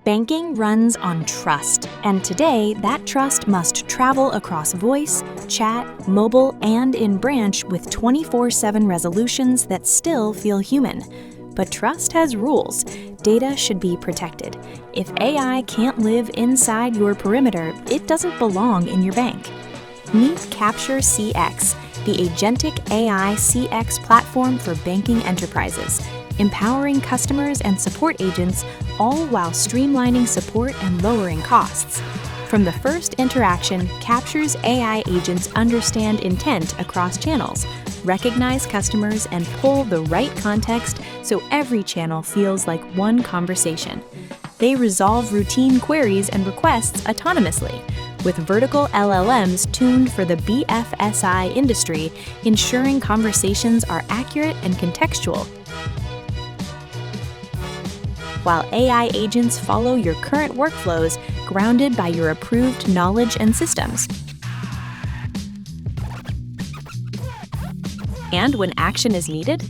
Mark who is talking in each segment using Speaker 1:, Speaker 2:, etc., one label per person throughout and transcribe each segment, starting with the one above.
Speaker 1: Banking runs on trust, and today that trust must travel across voice, chat, mobile, and in branch with 24/7 resolutions that still feel human. But trust has rules. Data should be protected. If AI can't live inside your perimeter, it doesn't belong in your bank. Meet Kapture CX, the Agentic AI CX platform for banking enterprises, empowering customers and support agents, all while streamlining support and lowering costs. From the first interaction, Kapture's AI agents understand intent across channels, recognize customers, and pull the right context so every channel feels like one conversation. They resolve routine queries and requests autonomously, with vertical LLMs tuned for the BFSI industry, ensuring conversations are accurate and contextual, while AI agents follow your current workflows, grounded by your approved knowledge and systems. And when action is needed,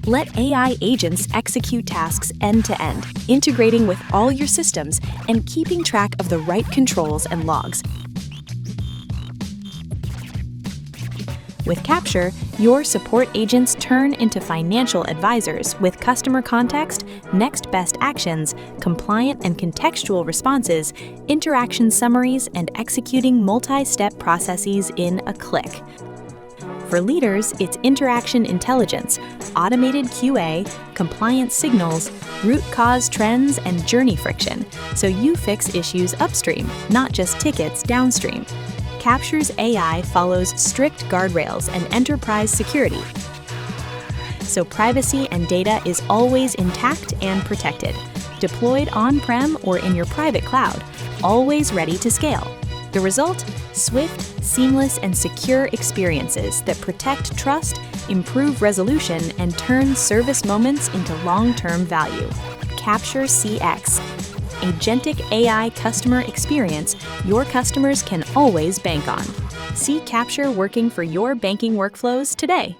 Speaker 1: let AI agents execute tasks end-to-end, integrating with all your systems and keeping track of the right controls and logs. With Kapture, your support agents turn into financial advisors with customer context, next best actions, compliant and contextual responses, interaction summaries, and executing multi-step processes in a click. For leaders, it's interaction intelligence, automated QA, compliance signals, root cause trends, and journey friction, so you fix issues upstream, not just tickets downstream. Kapture's AI follows strict guardrails and enterprise security, so privacy and data is always intact and protected, deployed on-prem or in your private cloud, always ready to scale. The result? Swift, seamless, and secure experiences that protect trust, improve resolution, and turn service moments into long-term value. Kapture CX, Agentic AI customer experience your customers can always bank on. See Kapture working for your banking workflows today.